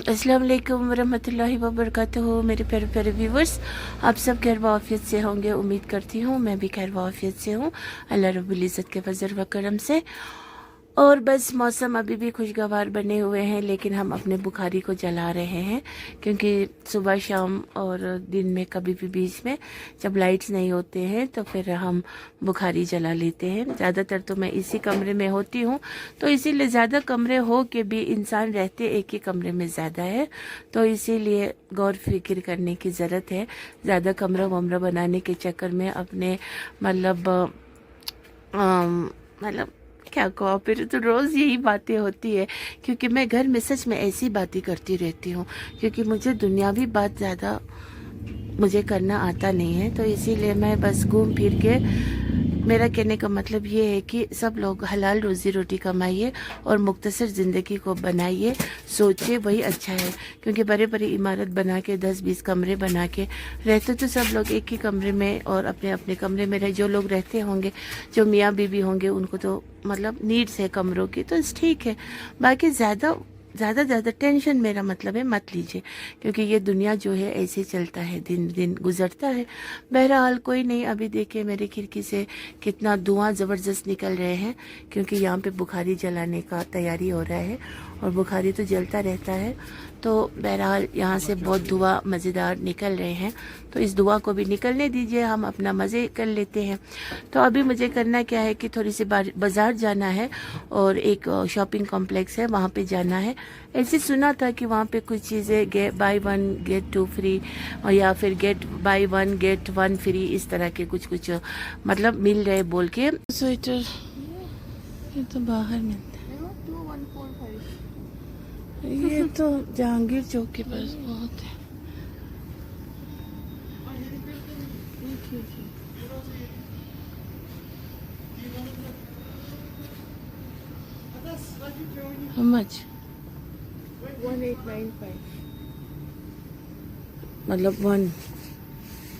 अस्सलाम वालेकुम वरहमतुल्लाहि वबरकातुहू। मेरे प्यारे प्यारे व्यूवर्स, आप सब खैर वाफियत से होंगे, उम्मीद करती हूँ। मैं भी खैर वाफियत से हूँ, अल्लाह रब्बुल इज़्ज़त के फजल व करम से। और बस मौसम अभी भी खुशगवार बने हुए हैं, लेकिन हम अपने बुखारी को जला रहे हैं, क्योंकि सुबह शाम और दिन में कभी भी बीच में जब लाइट्स नहीं होते हैं तो फिर हम बुखारी जला लेते हैं। ज़्यादातर तो मैं इसी कमरे में होती हूँ, तो इसीलिए ज़्यादा कमरे हो के भी इंसान रहते एक ही कमरे में ज़्यादा है, तो इसीलिए गौर फिक्र करने की ज़रूरत है। ज़्यादा कमरा वमरा बनाने के चक्कर में अपने मतलब क्या कहो, फिर तो रोज़ यही बातें होती है, क्योंकि मैं घर में सच में ऐसी बातें करती रहती हूँ, क्योंकि मुझे दुनियावी बात ज़्यादा मुझे करना आता नहीं है। तो इसीलिए मैं बस घूम फिर के, मेरा कहने का मतलब ये है कि सब लोग हलाल रोज़ी रोटी कमाइए और मुख्तसर ज़िंदगी को बनाइए, सोचिए, वही अच्छा है। क्योंकि बड़े बड़े इमारत बना के 10-20 कमरे बना के रहते तो सब लोग एक ही कमरे में और अपने अपने कमरे में रहे। जो लोग रहते होंगे, जो मियाँ बीवी होंगे, उनको तो मतलब नीड्स है कमरों की, तो ठीक है। बाकी ज़्यादा टेंशन, मेरा मतलब है, मत लीजिए, क्योंकि ये दुनिया जो है ऐसे चलता है, दिन दिन गुजरता है। बहरहाल कोई नहीं, अभी देखिए मेरे खिड़की से कितना धुआं ज़बरदस्त निकल रहे हैं, क्योंकि यहाँ पे बुखारी जलाने का तैयारी हो रहा है और बुखारी तो जलता रहता है। तो बहरहाल यहाँ से बहुत धुआं मज़ेदार निकल रहे हैं, तो इस धुआं को भी निकलने दीजिए, हम अपना मज़े कर लेते हैं। तो अभी मुझे करना क्या है कि थोड़ी सी बाज़ार जाना है और एक शॉपिंग कॉम्प्लेक्स है, वहाँ पे जाना है। ऐसे सुना था कि वहाँ पे कुछ चीज़ें बाय 1 गेट 2 फ्री, और या फिर बाय 1 गेट 1 फ्री, इस तरह के कुछ मतलब मिल रहे बोल के। स्वेटर ये तो बाहर मिलता है, ये तो जहांगीर चौक के पास बहुत है। How much? 1895। मतलब 1,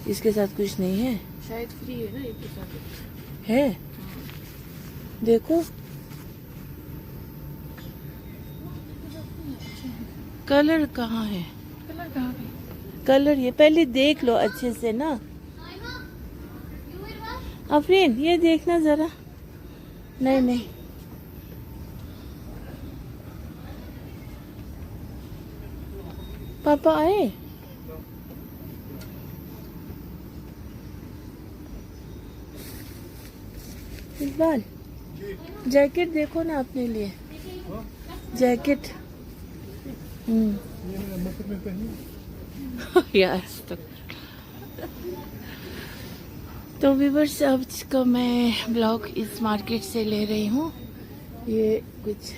इसके साथ कुछ नहीं है? शायद फ्री है ना एक के साथ। है, देखो कलर कहाँ है? कलर कहाँ पे? कलर ये पहले देख लो अच्छे से ना। अफरीन ये देखना जरा। नहीं नहीं, पापा आए? इकबाल जैकेट देखो ना अपने लिए, जैकेट। यार तो व्यूअर्स, अब का मैं ब्लॉग इस मार्केट से ले रही हूँ। ये कुछ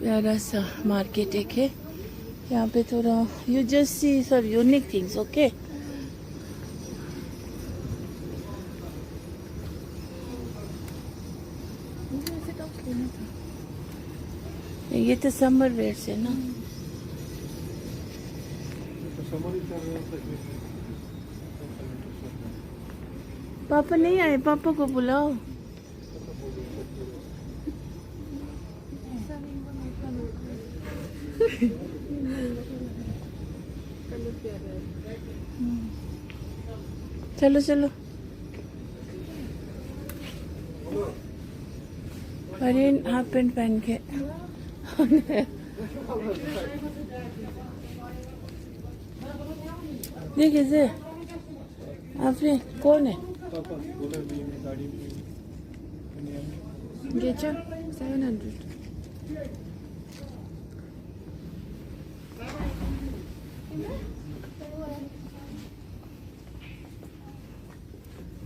प्यारा सा मार्केट एक है, यहाँ पे थोड़ा you just see sir unique things, okay. ये तो समर वेयर से ना। पापा नहीं आए, पापा को बुलाओ। चलो चलो, अरे हाफ पैंट पहन के देखिए से आपने कौन है? गेचा 700।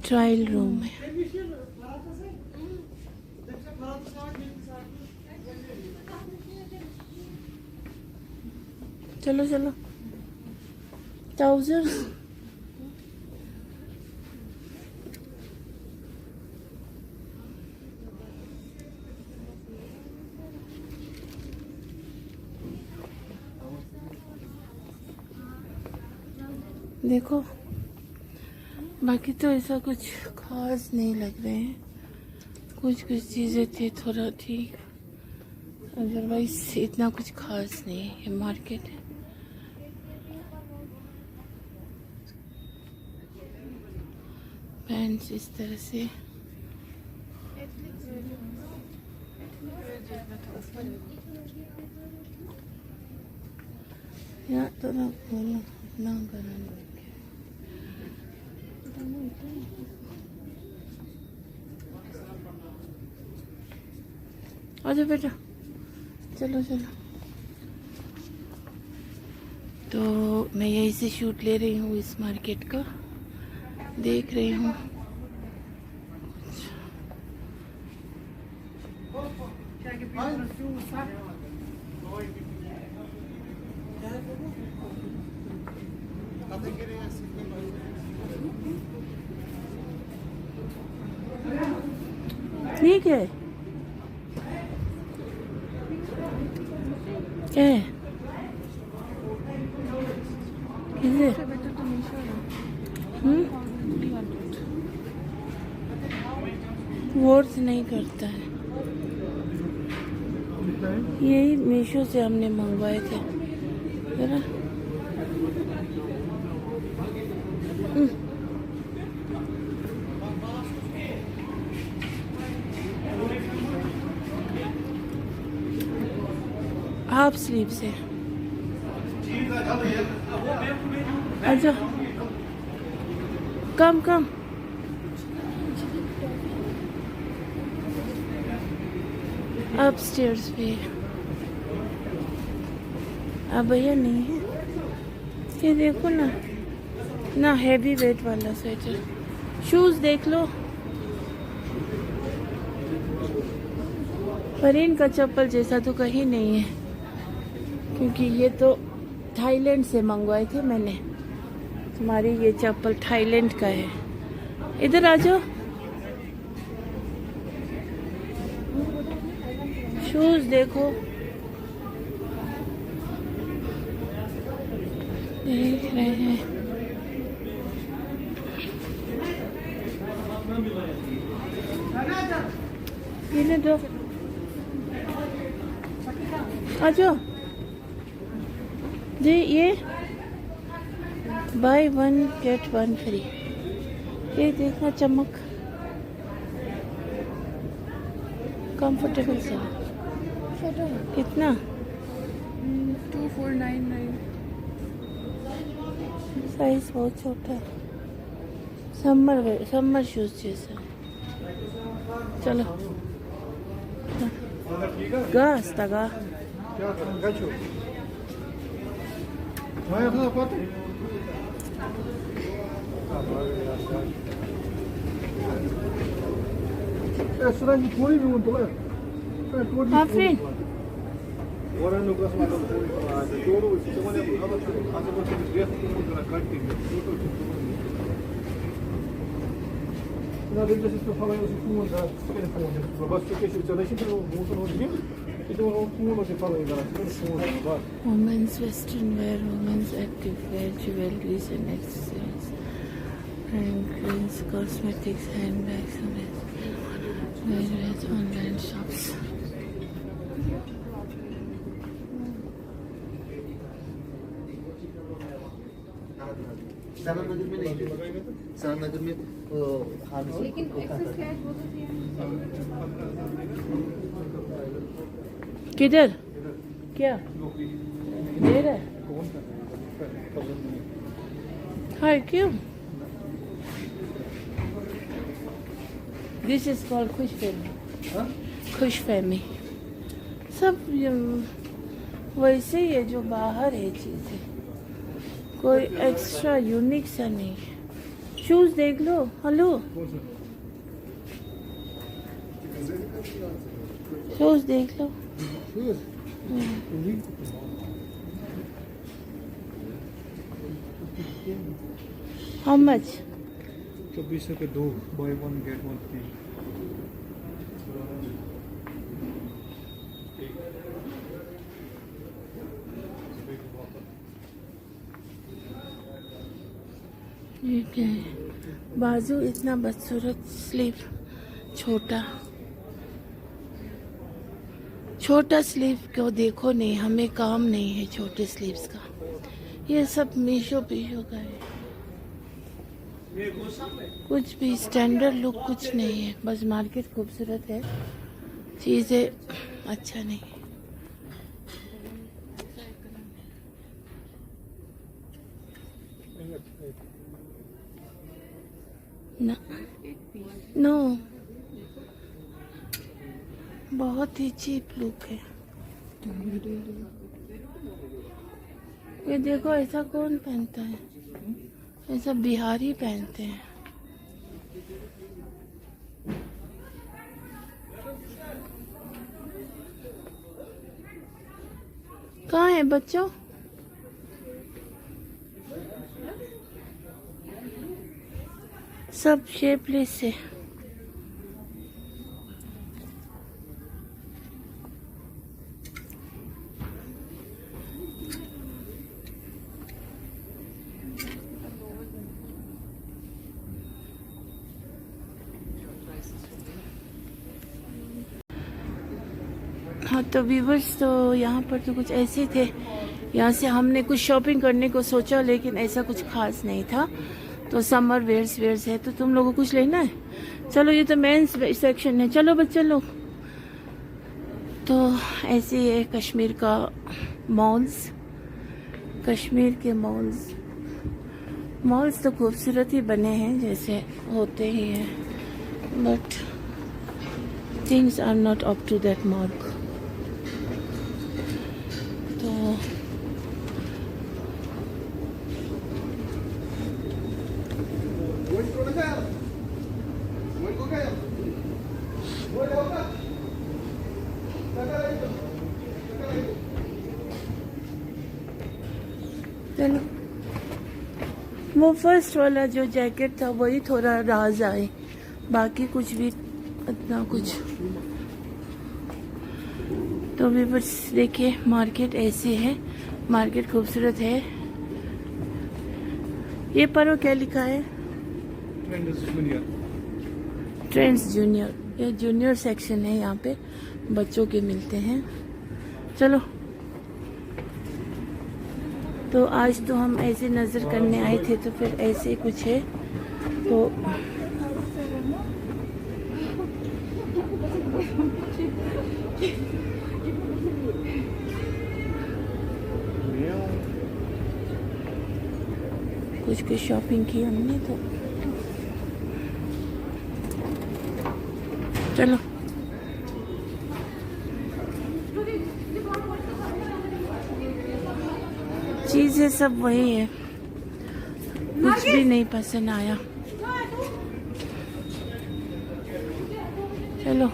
ट्रायल रूम है। चलो चलो, ट्राउजर्स देखो। बाकी तो ऐसा कुछ खास नहीं लग रहे हैं, कुछ चीज़ें थी थोड़ा ठीक, अदरवाइज इतना कुछ खास नहीं है ये मार्केट। पैंट्स इस तरह से। यहाँ तो ना खोलो ना गरम। आजा बेटा, चलो चलो। तो मैं यहीं से शूट ले रही हूँ इस मार्केट का, देख रही हूँ। ठीक है, क्या है किधर? वर्थ नहीं करता है। यही मीशो से हमने मंगवाए थे, है ना? हाफ स्लीव से। अच्छा, कम कम। अपस्टेयर्स पे अब भैया नहीं है। ये देखो ना, ना हैवी वेट वाला स्वेटर। शूज देख लो। फरीन का चप्पल जैसा तो कहीं नहीं है, क्योंकि ये तो थाईलैंड से मंगवाए थे मैंने। तुम्हारी ये चप्पल थाईलैंड का है। इधर आ जाओ। शूज देखो, देख रहे हैं। ये दो, आ जाओ। ये बाय 1 गेट 1 फ्री। ये देखना, चमक, कंफर्टेबल सा। कितना? 2499। साइज बहुत छोटा, समर शूज जैसा। चलो gas taga. Afrin. Women's western wear, women's active wear, jewelries and accessories, fragrance, cosmetics, handbags, and various online shops. सनानगर में नहीं, सनानगर में लेकिन एक्सेस फ्लैट वो तो किधर क्या दे रहा है? हाय क्यों? दिस इज कॉल्ड खुशफहमी। खुशफहमी सब वैसे ही है जो बाहर है चीजें, कोई एक्स्ट्रा यूनिक सा नहीं है। शूज देख लो। हेलो, शूज देख लो। How much? 2400 के 2 बाय 1 गेट 1 फ्री। ये क्या है? बाजू इतना बदसूरत, स्लीव छोटा, छोटा स्लीव को देखो नहीं, हमें काम नहीं है छोटे स्लीव्स का। ये सब मीशो पीशो का है, कुछ भी स्टैंडर्ड लुक कुछ नहीं है। बस मार्केट खूबसूरत है, चीज़ें अच्छा नहीं है। ना नो, बहुत ही चीप लुक है। ये देखो, ऐसा कौन पहनता है? ऐसा बिहारी पहनते हैं। कहाँ है बच्चों? सब शेपलेस है। हाँ तो व्यूवर्स, तो यहाँ पर तो कुछ ऐसे थे। यहाँ से हमने कुछ शॉपिंग करने को सोचा, लेकिन ऐसा कुछ खास नहीं था। तो समर वेयर्स है, तो तुम लोगों को कुछ लेना है? चलो, ये तो मेंस सेक्शन है, चलो बच्चे लोग। तो ऐसे है कश्मीर का मॉल्स। कश्मीर के मॉल्स तो खूबसूरत ही बने हैं, जैसे होते ही हैं, but things are not up to that mark. तो चलो, वो फर्स्ट वाला जो जैकेट था वही थोड़ा राज आए, बाकी कुछ भी इतना कुछ। तो भी बस देखिए, मार्केट ऐसे है, मार्केट खूबसूरत है। ये पर क्या लिखा है? Trends junior. ये जूनियर सेक्शन है, यहाँ पे बच्चों के मिलते हैं। चलो, तो आज तो हम ऐसे नज़र करने आए थे, तो फिर ऐसे कुछ है। तो कुछ शॉपिंग की हमने, तो चलो। चीजें सब वही है, कुछ भी नहीं पसंद आया। चलो,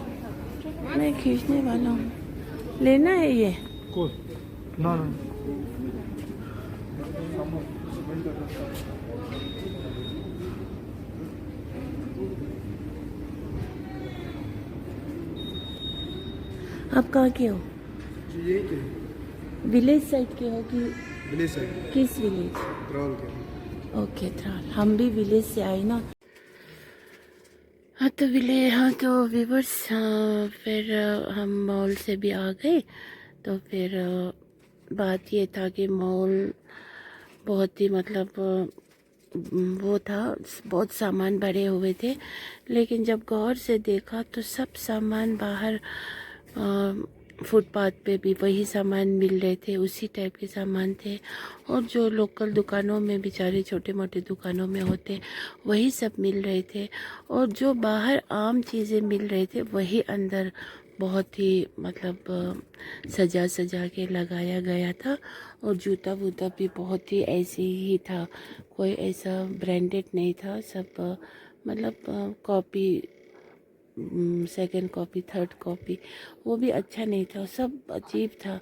मैं खींचने वाला हूँ। लेना है ये? Cool. No. आप कहाँ के हो? यही के विलेज साइड के हो कि विलेज साइड, किस विलेज? त्राल के। ओके, थ्राल। हम भी विलेज से आए ना। हाँ तो हाँ तो व्यूवर्स, फिर हम मॉल से भी आ गए। तो फिर बात ये था कि मॉल बहुत ही मतलब वो था, बहुत सामान भरे हुए थे, लेकिन जब गौर से देखा तो सब सामान बाहर फुटपाथ पे भी वही सामान मिल रहे थे, उसी टाइप के सामान थे। और जो लोकल दुकानों में, बेचारे छोटे मोटे दुकानों में होते, वही सब मिल रहे थे। और जो बाहर आम चीज़ें मिल रहे थे, वही अंदर बहुत ही मतलब सजा के लगाया गया था। और जूता वूता भी बहुत ही ऐसे ही था, कोई ऐसा ब्रांडेड नहीं था। सब मतलब copy, second copy, third copy, वो भी अच्छा नहीं था, सब अजीब था।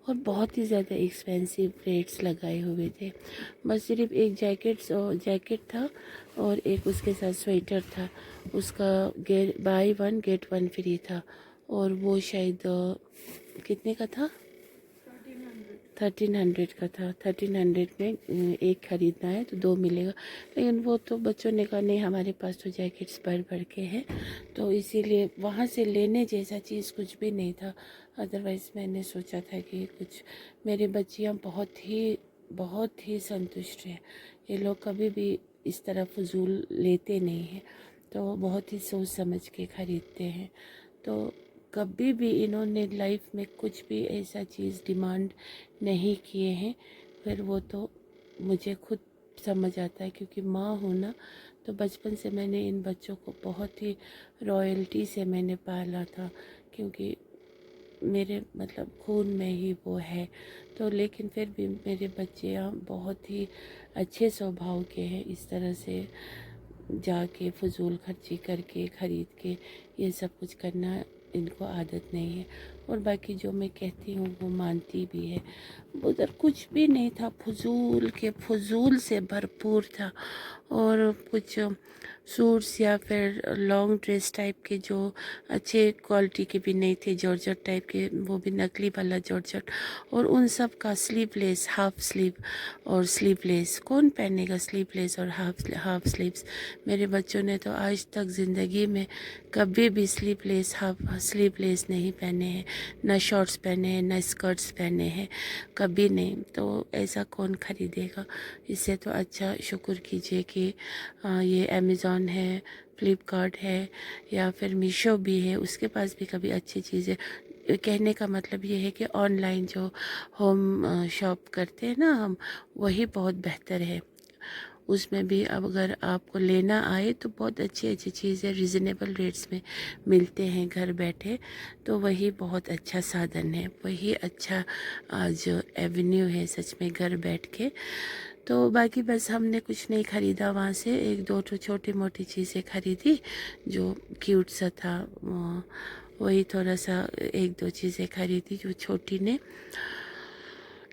और बहुत ही ज़्यादा एक्सपेंसिव रेट्स लगाए हुए थे। बस सिर्फ एक जैकेट था और एक उसके साथ स्वेटर था, उसका by one get one free था। और वो शायद कितने का था? 1300 का था। 1300 में एक ख़रीदना है तो 2 मिलेगा, लेकिन वो तो बच्चों ने कहा नहीं हमारे पास तो जैकेट्स भर भर के हैं, तो इसीलिए वहाँ से लेने जैसा चीज़ कुछ भी नहीं था। अदरवाइज़ मैंने सोचा था कि कुछ, मेरे बच्चियाँ बहुत ही संतुष्ट हैं। ये लोग कभी भी इस तरह फजूल लेते नहीं हैं, तो बहुत ही सोच समझ के ख़रीदते हैं। तो कभी भी इन्होंने लाइफ में कुछ भी ऐसा चीज़ डिमांड नहीं किए हैं। फिर वो तो मुझे खुद समझ आता है, क्योंकि माँ हूँ ना, तो बचपन से मैंने इन बच्चों को बहुत ही रॉयल्टी से मैंने पाला था, क्योंकि मेरे मतलब खून में ही वो है। तो लेकिन फिर भी मेरे बच्चे यहाँ बहुत ही अच्छे स्वभाव के हैं। इस तरह से जाके फजूल खर्ची करके ख़रीद के ये सब कुछ करना इनको आदत नहीं है। और बाकी जो मैं कहती हूँ वो मानती भी है। उधर कुछ भी नहीं था, फजूल से भरपूर था। और कुछ सूट्स या फिर लॉन्ग ड्रेस टाइप के जो अच्छे क्वालिटी के भी नहीं थे, जॉर्जेट टाइप के, वो भी नकली वाला जॉर्जेट। और उन सब का स्लीवलेस, हाफ स्लीव और स्लीवलेस, कौन पहनेगा स्लीवलेस और हाफ स्लीव्स। मेरे बच्चों ने तो आज तक ज़िंदगी में कभी भी स्लीवलेस हाफ स्लीवलेस नहीं पहने हैं, ना शॉर्ट्स पहने हैं, ना स्कर्ट्स पहने हैं, कभी नहीं। तो ऐसा कौन ख़रीदेगा। इससे तो अच्छा शुक्र कीजिए कि ये अमेज़ॉन है, फ्लिपकार्ट है, या फिर मीशो भी है, उसके पास भी कभी अच्छी चीज़ें। कहने का मतलब ये है कि ऑनलाइन जो होम शॉप करते हैं ना हम, वही बहुत बेहतर है। उसमें भी अब अगर आपको लेना आए तो बहुत अच्छी अच्छी चीज़ें रिजनेबल रेट्स में मिलते हैं घर बैठे। तो वही बहुत अच्छा साधन है, वही अच्छा जो एवेन्यू है सच में घर बैठ के। तो बाकी बस हमने कुछ नहीं ख़रीदा वहाँ से, एक दो तो छोटी मोटी चीज़ें ख़रीदी जो क्यूट सा था, वही थोड़ा सा एक दो चीज़ें ख़रीदी जो छोटी ने।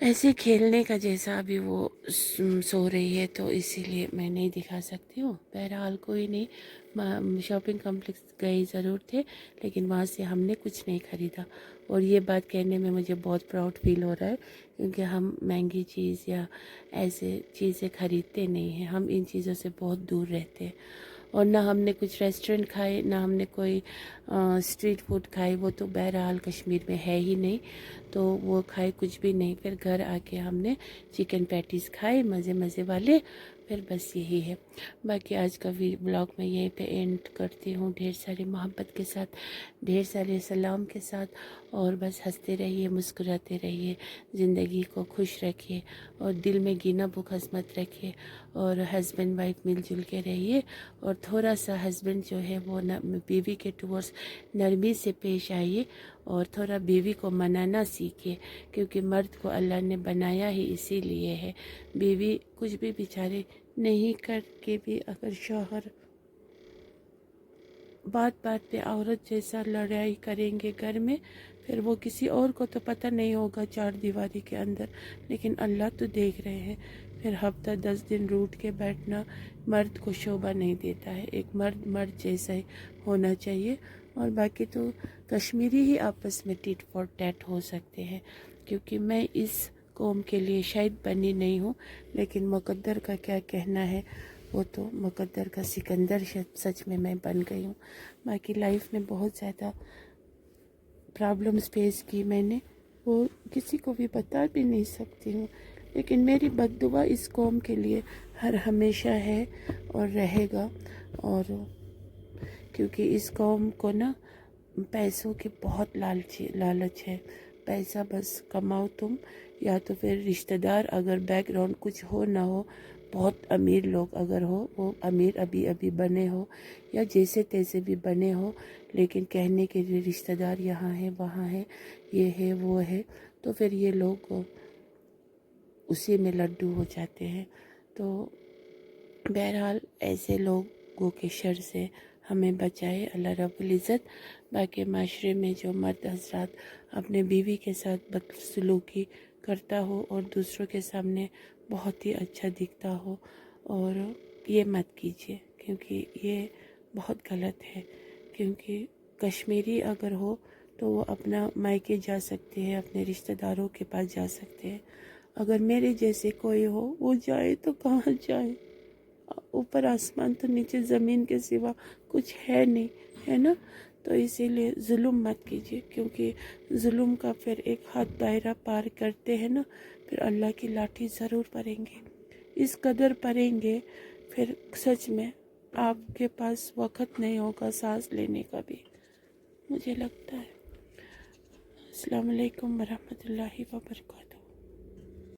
ऐसे खेलने का जैसा अभी वो सो रही है, तो इसीलिए मैं नहीं दिखा सकती हूँ। बहरहाल कोई नहीं, शॉपिंग कॉम्प्लेक्स गए ज़रूर थे, लेकिन वहाँ से हमने कुछ नहीं ख़रीदा। और ये बात कहने में मुझे बहुत प्राउड फील हो रहा है, क्योंकि हम महंगी चीज़ या ऐसे चीज़ें ख़रीदते नहीं हैं, हम इन चीज़ों से बहुत दूर रहते हैं। और ना हमने कुछ रेस्टोरेंट खाए, ना हमने कोई स्ट्रीट फूड खाए, वो तो बहरहाल कश्मीर में है ही नहीं, तो वो खाए कुछ भी नहीं। फिर घर आके हमने चिकन पैटीज़ खाए मज़े मज़े वाले। फिर बस यही है। बाकी आज का ब्लॉग मैं यहीं पे एंड करती हूँ, ढेर सारी मोहब्बत के साथ, ढेर सारे सलाम के साथ। और बस हंसते रहिए, मुस्कुराते रहिए, ज़िंदगी को खुश रखिए और दिल में गिना बुखस मत रखिए। और हस्बैंड वाइफ मिलजुल के रहिए। और थोड़ा सा हस्बैंड जो है वो बीवी के टुवर्ड्स नरमी से पेश आइए, और थोड़ा बीवी को मनाना सीखिए, क्योंकि मर्द को अल्लाह ने बनाया ही इसीलिए है। बीवी कुछ भी बेचारे नहीं करके भी अगर शौहर बात बात पे औरत जैसा लड़ाई करेंगे घर में, फिर वो किसी और को तो पता नहीं होगा चार दीवारी के अंदर, लेकिन अल्लाह तो देख रहे हैं। फिर हफ्ता 10 दिन रूठ के बैठना मर्द को शोभा नहीं देता है। एक मर्द जैसा ही होना चाहिए। और बाकी तो कश्मीरी ही आपस में टिट फॉर टैट हो सकते हैं, क्योंकि मैं इस कौम के लिए शायद बनी नहीं हूँ, लेकिन मुकद्दर का क्या कहना है, वो तो मुकद्दर का सिकंदर सच में मैं बन गई हूँ। बाकी लाइफ में बहुत ज़्यादा प्रॉब्लम्स फेस की मैंने, वो किसी को भी बता भी नहीं सकती हूँ। लेकिन मेरी बद्दुआ इस कौम के लिए हर हमेशा है और रहेगा। और क्योंकि इस कौम को ना पैसों की बहुत लालच है। पैसा बस कमाओ तुम, या तो फिर रिश्तेदार अगर बैकग्राउंड कुछ हो ना हो, बहुत अमीर लोग अगर हो, वो अमीर अभी अभी बने हो या जैसे तैसे भी बने हो, लेकिन कहने के लिए रिश्तेदार यहाँ है वहाँ है, ये है वो है, तो फिर ये लोग उसी में लड्डू हो जाते हैं। तो बहरहाल ऐसे लोगों के शर से हमें बचाए अल्लाह रब्बुल इज़्ज़त। बाकी माशरे में जो मर्द हजरात अपने बीवी के साथ बदसलूकी करता हो और दूसरों के सामने बहुत ही अच्छा दिखता हो, और ये मत कीजिए, क्योंकि ये बहुत गलत है। क्योंकि कश्मीरी अगर हो तो वो अपना मायके जा सकते हैं, अपने रिश्तेदारों के पास जा सकते हैं। अगर मेरे जैसे कोई हो वो जाए तो कहाँ जाए? ऊपर आसमान तो नीचे ज़मीन के सिवा कुछ है नहीं, है ना? तो इसीलिए जुल्म मत कीजिए, क्योंकि जुल्म का फिर एक हाथ दायरा पार करते हैं ना, फिर अल्लाह की लाठी ज़रूर पड़ेंगे। इस कदर पड़ेंगे फिर सच में आपके पास वक़्त नहीं होगा सांस लेने का भी, मुझे लगता है। अस्सलाम वालेकुम वरहमतुल्लाहि वबरकातुहू।